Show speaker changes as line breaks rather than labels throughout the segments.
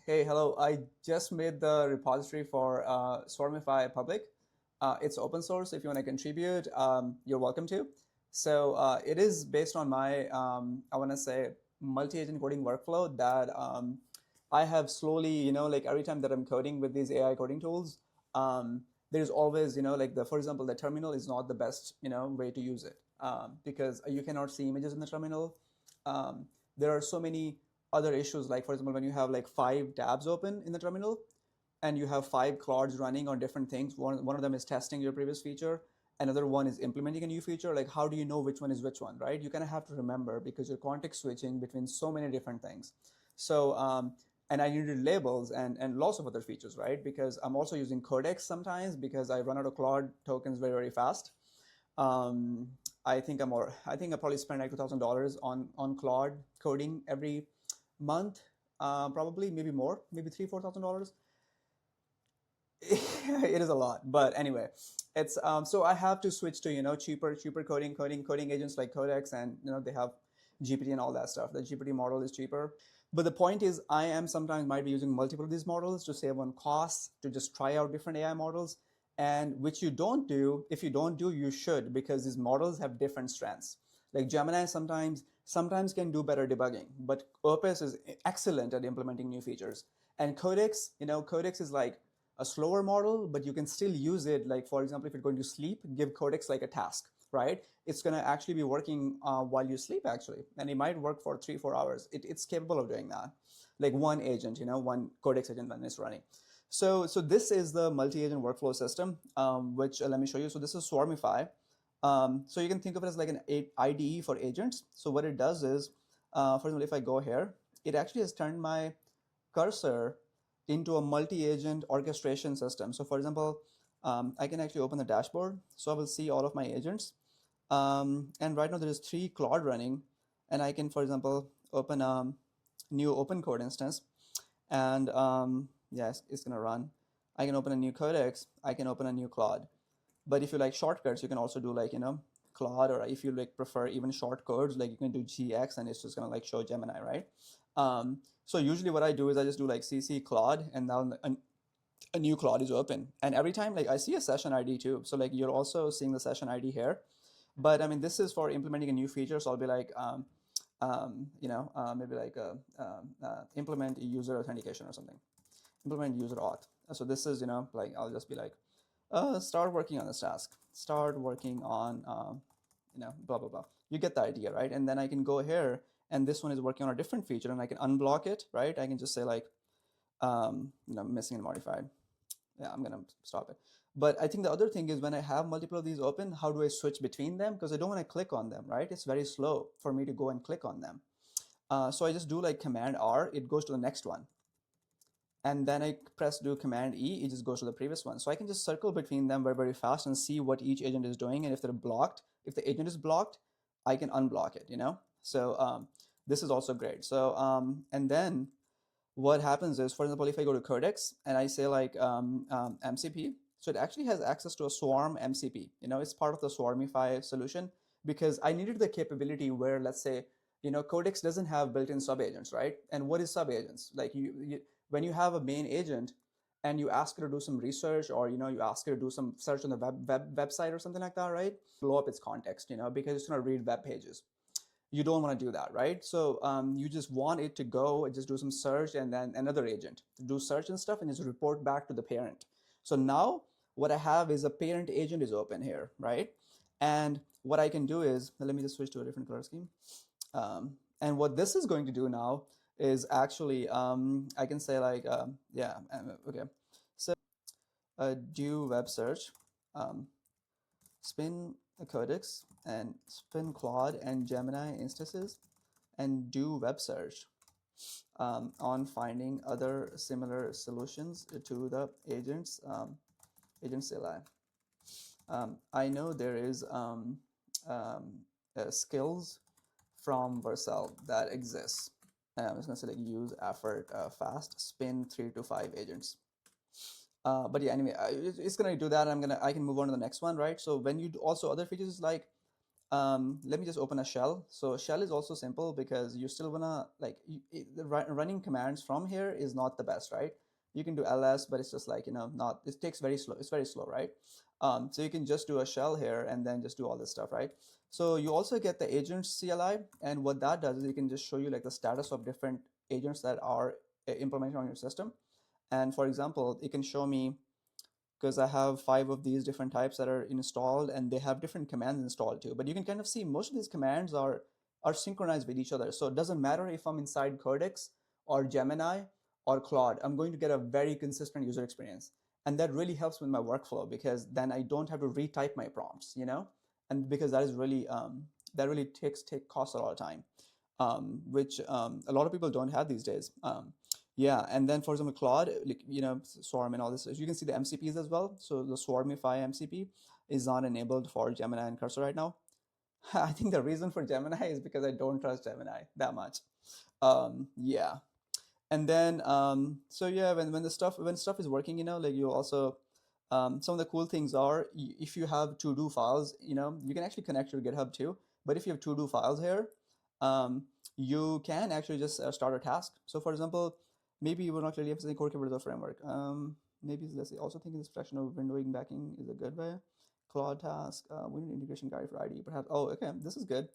Hey, hello. I just made the repository for Swarmify public. It's open source. If you want to contribute, you're welcome to. So it is based on my, I want to say, multi-agent coding workflow that I have slowly, like every time that I'm coding with these AI coding tools, there's always, like for example, the terminal is not the best, way to use it because you cannot see images in the terminal. There are so many other issues, like for example, when you have like 5 tabs open in the terminal and you have 5 Claudes running on different things. One of them is testing your previous feature, another one is implementing a new feature. Like, how do you know which one is which one, right? You kind of have to remember because you're context switching between so many different things. So and I needed labels and lots of other features, right? Because I'm also using Codex sometimes because I run out of Claude tokens very, very fast. um, I think I probably spend like $2,000 on Claude coding every month, probably maybe more, maybe $3,000 to $4,000. It is a lot, but anyway, it's so I have to switch to cheaper coding agents like Codex, and they have GPT and all that stuff. The GPT model is cheaper, but the point is I am sometimes might be using multiple of these models to save on costs, to just try out different AI models, and which you don't do. If you don't do, you should, because these models have different strengths. Like Gemini sometimes can do better debugging, but Opus is excellent at implementing new features. And Codex, Codex is like a slower model, but you can still use it. Like, for example, if you're going to sleep, give Codex like a task, right? It's going to actually be working while you sleep, actually. And it might work for 3-4 hours. It's capable of doing that. Like one agent, one Codex agent when it's running. So this is the multi-agent workflow system, which let me show you. So this is Swarmify. So you can think of it as like an IDE for agents. So what it does is, for example, if I go here, it actually has turned my cursor into a multi-agent orchestration system. So for example, I can actually open the dashboard. So I will see all of my agents. And right now there is 3 Claude running, and I can, for example, open a new open code instance, and yes, it's gonna run. I can open a new Codex. I can open a new Claude. But if you like shortcuts, you can also do like, Claude, or if you like prefer even short codes, like you can do GX and it's just gonna like show Gemini, right? So usually what I do is I just do like CC Claude, and now a new Claude is open. And every time, like, I see a session ID too. So like you're also seeing the session ID here. But I mean, this is for implementing a new feature. So I'll be like, maybe like implement user authentication or something. Implement user auth. So this is, like, I'll just be like, start working on this task. Start working on, blah, blah, blah. You get the idea, right? And then I can go here, and this one is working on a different feature, and I can unblock it, right? I can just say like, missing and modified. Yeah, I'm gonna stop it. But I think the other thing is, when I have multiple of these open, how do I switch between them? Because I don't want to click on them, right? It's very slow for me to go and click on them. So I just do like Command R, it goes to the next one. And then I press do Command E, it just goes to the previous one. So I can just circle between them very, very fast and see what each agent is doing. And if they're blocked, if the agent is blocked, I can unblock it, So this is also great. So, and then what happens is, for example, if I go to Codex and I say like MCP, so it actually has access to a Swarm MCP. It's part of the Swarmify solution, because I needed the capability where, let's say, Codex doesn't have built-in sub-agents, right? And what is sub-agents? Like when you have a main agent and you ask it to do some research, or you ask it to do some search on the website or something like that, right? Blow up its context, because it's going to read web pages. You don't want to do that, right? So you just want it to go and just do some search, and then another agent to do search and stuff, and just report back to the parent. So now what I have is a parent agent is open here, right? And what I can do is, let me just switch to a different color scheme. And what this is going to do now is actually, I can say like, yeah, okay. So do web search, spin a Codex, and spin Claude and Gemini instances, and do web search on finding other similar solutions to the agents, Agent CLI. I know there is skills from Vercel that exists. I'm just gonna say like use effort fast, spin 3 to 5 agents. But yeah, anyway, it's gonna do that. I can move on to the next one, right? So when you do also other features like let me just open a shell. So shell is also simple because you still wanna like running commands from here is not the best, right? You can do ls, but it's just like, not, it takes very slow. It's very slow, right? So you can just do a shell here and then just do all this stuff, right? So you also get the Agent CLI, and what that does is it can just show you like the status of different agents that are implemented on your system. And for example, it can show me, because I have 5 of these different types that are installed, and they have different commands installed too. But you can kind of see most of these commands are synchronized with each other. So it doesn't matter if I'm inside Codex or Gemini or Claude, I'm going to get a very consistent user experience. And that really helps with my workflow, because then I don't have to retype my prompts, and because that is really that really costs a lot of time, which a lot of people don't have these days. Yeah, and then for example, Claude, like, Swarm and all this, you can see the MCPs as well. So the Swarmify MCP is not enabled for Gemini and Cursor right now. I think the reason for Gemini is because I don't trust Gemini that much. Yeah, and then so yeah, when stuff is working, like you also some of the cool things are, if you have to-do files, you can actually connect your GitHub too. But if you have to-do files here, you can actually just start a task. So for example, maybe you will not clearly emphasize core capabilities of framework. Maybe let's see, also thinking this fraction of windowing backing is a good way. Claude task, we need an integration guide for IDE, perhaps. Oh, okay, this is good.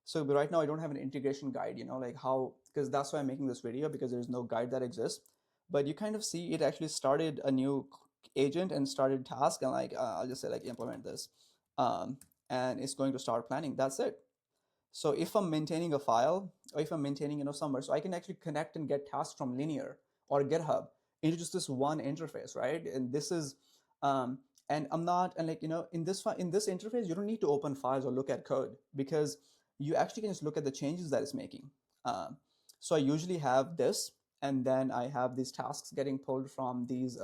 So but right now I don't have an integration guide, like how, because that's why I'm making this video, because there's no guide that exists. But you kind of see it actually started a new agent and started task, and like I'll just say like implement this, and it's going to start planning. That's it. So if I'm maintaining a file, or if I'm maintaining somewhere, so I can actually connect and get tasks from Linear or GitHub into just this one interface, right? And this is and I'm not, and like in this interface you don't need to open files or look at code, because you actually can just look at the changes that it's making. So I usually have this, and then I have these tasks getting pulled from these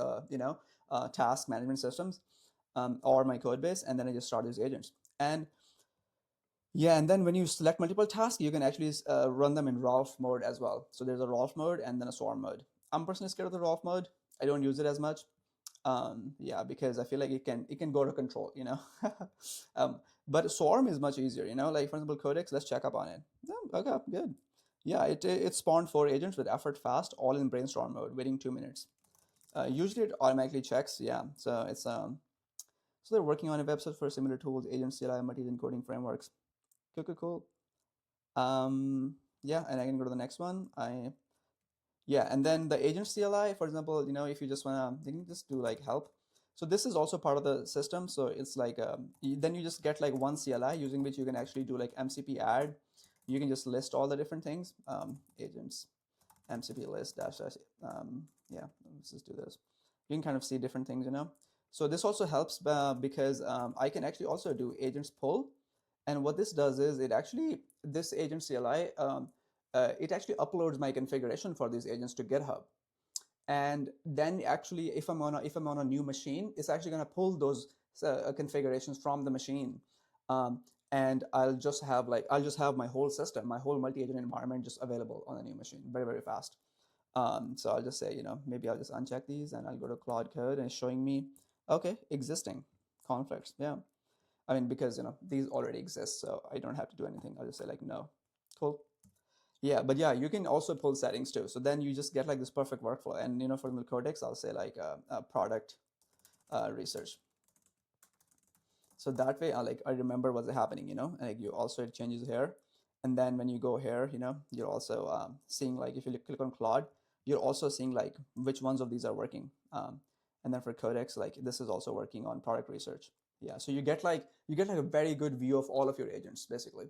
task management systems, or my code base, and then I just start these agents. And yeah, and then when you select multiple tasks, you can actually run them in Rolf mode as well. So there's a Rolf mode and then a Swarm mode. I'm personally scared of the Rolf mode. I don't use it as much. Yeah, because I feel like it can go to control, but Swarm is much easier, like for example, Codex, let's check up on it. Yeah, okay, good. Yeah, it spawned 4 agents with effort fast, all in brainstorm mode, waiting 2 minutes. Usually it automatically checks. Yeah, so it's so they're working on a website for similar tools, Agent CLI, multi encoding frameworks. Cool. Yeah, and I can go to the next one. Yeah, and then the Agent CLI, for example, if you just wanna, you can just do like help. So this is also part of the system. So it's like then you just get like one CLI using which you can actually do like MCP add. You can just list all the different things. Agents, MCP list dash dash. Yeah, let's just do this. You can kind of see different things, So this also helps because I can actually also do agents pull. And what this does is this Agent CLI, it actually uploads my configuration for these agents to GitHub. And then actually, if I'm on a new machine, it's actually going to pull those configurations from the machine. And I'll just have my whole system, my whole multi-agent environment just available on a new machine very, very fast. So I'll just say, maybe I'll just uncheck these and I'll go to Claude Code, and it's showing me, okay, existing conflicts. Yeah. I mean, because these already exist, so I don't have to do anything. I'll just say like no. Cool. Yeah, but yeah, you can also pull settings too. So then you just get like this perfect workflow. And for the Codex, I'll say like product research. So that way, I remember what's happening. And like you also, it changes here. And then when you go here, you're also seeing like, if you click on Claude, you're also seeing like which ones of these are working. And then for Codex, like this is also working on product research. Yeah, so you get like a very good view of all of your agents basically.